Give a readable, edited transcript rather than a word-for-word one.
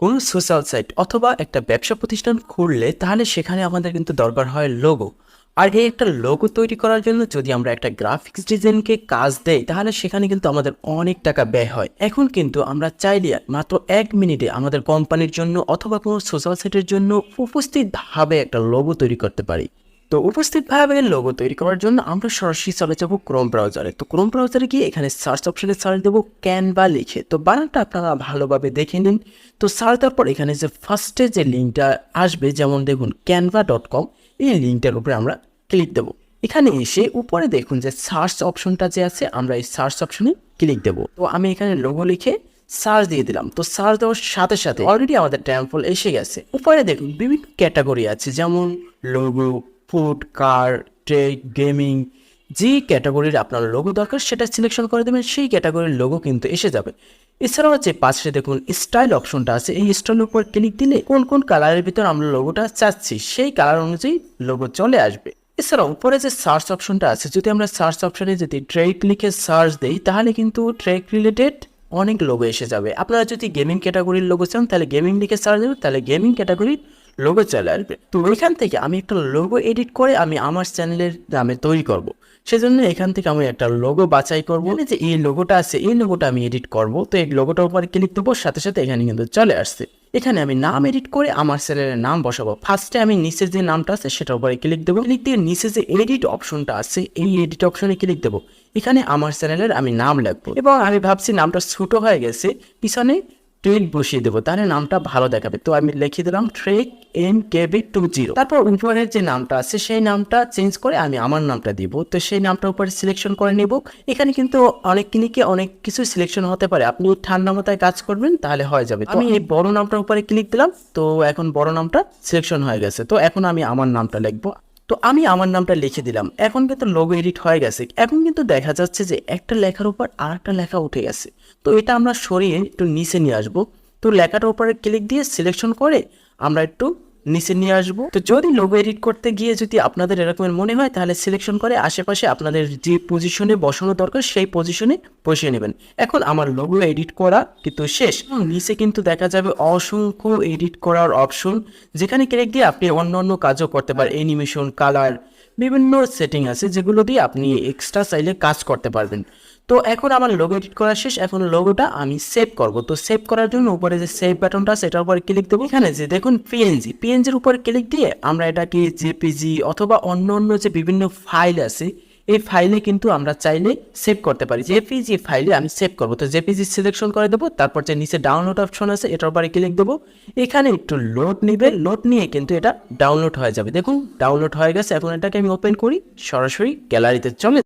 কোনো social site অথবা একটা ব্যবসা প্রতিষ্ঠান খুললে তাহলে সেখানে আমাদের কিন্তু দরকার হয় লোগো। আর এই একটা লোগো তৈরি করার জন্য যদি আমরা একটা গ্রাফিক্স ডিজাইনকে কাজ দেই তাহলে সেখানে কিন্তু আমাদের অনেক টাকা ব্যয় হয়। এখন কিন্তু আমরা চাইলে মাত্র 1 মিনিটে আমাদের কোম্পানির জন্য অথবা কোনো সোশ্যাল সাইটের জন্য উপস্থিতভাবে একটা লোগো তৈরি করতে পারি। তো উপস্থিতভাবে লোগো তৈরি করার জন্য আমরা সরাসরি চলে যাব ক্রোম ব্রাউজারে। তো ক্রোম ব্রাউজারে গিয়ে এখানে সার্চ অপশনে সার্চ দেবো ক্যানভা লিখে। তো বানানটা আপনারা ভালোভাবে দেখে নিন। তো সার্চ দেওয়ার পর এখানে যে ফার্স্টে যে লিঙ্কটা আসবে, যেমন দেখুন canva.com, এই লিঙ্কটার উপরে আমরা ক্লিক দেবো। এখানে এসে উপরে দেখুন যে সার্চ অপশনটা যে আছে, আমরা এই সার্চ অপশনে ক্লিক দেবো। তো আমি এখানে লোগো লিখে সার্চ দিয়ে দিলাম। তো সার্চ দেওয়ার সাথে সাথে অলরেডি আমাদের ট্যাম্পল এসে গেছে। উপরে দেখুন বিভিন্ন ক্যাটাগরি আছে, যেমন লোগো, ফুড, কার, টেক, গেমিং। যে ক্যাটাগরির আপনার লোগো দরকার সেটা সিলেকশন করে দেবেন, সেই ক্যাটাগরির লোগো কিন্তু এসে যাবে। এছাড়াও হচ্ছে পাশে দেখুন স্টাইল অপশনটা আছে, এই স্টাইলের উপর ক্লিক দিলে কোন কোন কালারের ভিতর আমরা লোগোটা চাচ্ছি সেই কালার অনুযায়ী লোগো চলে আসবে। এছাড়াও উপরে যে সার্চ অপশনটা আছে, যদি আমরা সার্চ অপশনে যদি ট্রেক লিখে সার্চ দিই তাহলে কিন্তু ট্রেক রিলেটেড অনেক লোগো এসে যাবে। আপনারা যদি গেমিং ক্যাটাগরির লোগো চান তাহলে গেমিং লিখে সার্চ দেবেন, তাহলে গেমিং ক্যাটাগরির লোগো চলে আসবে। তো এখান থেকে আমি একটা লোগো এডিট করে আমি আমার চ্যানেলের নামে তৈরি করব। সেজন্য এখান থেকে আমি একটা লোগো বাছাই করবো, যে এই লোগোটা আছে এই লোগোটা আমি এডিট করব। তো এই লোগোটার উপরে ক্লিক দেবো, সাথে সাথে এখানে কিন্তু চলে আসছে। এখানে আমি নাম এডিট করে আমার চ্যানেলের নাম বসাবো। ফার্স্টে আমি নিচে যে নামটা আছে সেটার উপরে ক্লিক দেবো। ক্লিক দিয়ে নিচে যে এডিট অপশনটা আছে এই এডিট অপশনে ক্লিক দেবো। এখানে আমার চ্যানেলের আমি নাম লিখবো এবং আমি ভাবছি নামটা ছোট হয়ে গেছে, পিছনে ট্রেক বসিয়ে দেবো, তাহলে নামটা ভালো দেখাবে। তো আমি লিখে দিলাম ট্রেক MKB20। তারপর উপরের যে নামটা আছে সেই নামটা চেঞ্জ করে আমি আমার নামটা দিব। তো সেই নামটার উপরে সিলেকশন করে নেব। এখানে কিন্তু অনেক ক্লিকে অনেক কিছু সিলেকশন হতে পারে, আপনি ঠান্ডা মাথায় কাজ করবেন তাহলে হয়ে যাবে। আমি এই বড় নামটার উপরে ক্লিক দিলাম। তো এখন বড় নামটা সিলেকশন হয়ে গেছে। তো এখন আমি আমার নামটা লিখবো। তো আমি আমার নামটা লিখে দিলাম। এখন কিন্তু লোগো এডিট হয়ে গেছে। এখন কিন্তু দেখা যাচ্ছে যে একটা লেখার উপর আর একটা লেখা উঠে গেছে। তো এটা আমরা সরিয়ে একটু নিচে নিয়ে আসবো। তো লেখাটার উপরে ক্লিক দিয়ে সিলেকশন করে আমরা একটু নিচে নিয়ে আসবো। তো যদি লোগো এডিট করতে গিয়ে যদি আপনাদের এরকমের মনে হয় তাহলে সিলেকশন করে আশেপাশে আপনাদের যে পজিশনে বসানো দরকার সেই পজিশনে বসিয়ে নেবেন। এখন আমার লোগো এডিট করা কিন্তু শেষ। নিচে কিন্তু দেখা যাবে অসংখ্য এডিট করার অপশন, যেখানে ক্লিক দিয়ে আপনি অন্য অন্য কাজও করতে পারেন। অ্যানিমেশন, কালার, বিভিন্ন সেটিং আছে যেগুলো দিয়ে আপনি এক্সট্রা চাইলে কাজ করতে পারবেন। তো এখন আমার লোগো এডিট করা শেষ। এখন লোগোটা আমি সেভ করব। তো সেভ করার জন্য উপরে যে সেভ বাটনটা আছে এটার উপরে ক্লিক দেবো। এখানে যে দেখুন পিএনজির উপরে ক্লিক দিয়ে আমরা এটাকে জেপিজি অথবা অন্য অন্য যে বিভিন্ন ফাইল আছে এই ফাইলে কিন্তু আমরা চাইলে সেভ করতে পারি। জেপিজি ফাইলে আমি সেভ করবো। তো জেপিজি সিলেকশন করে দেবো। তারপর যে নিচে ডাউনলোড অপশন আছে এটার উপরে ক্লিক দেবো। এখানে একটু লোড নিবে, লোড নিয়ে কিন্তু এটা ডাউনলোড হয়ে যাবে। দেখুন ডাউনলোড হয়ে গেছে। এখন এটাকে আমি ওপেন করি, সরাসরি গ্যালারিতে চলে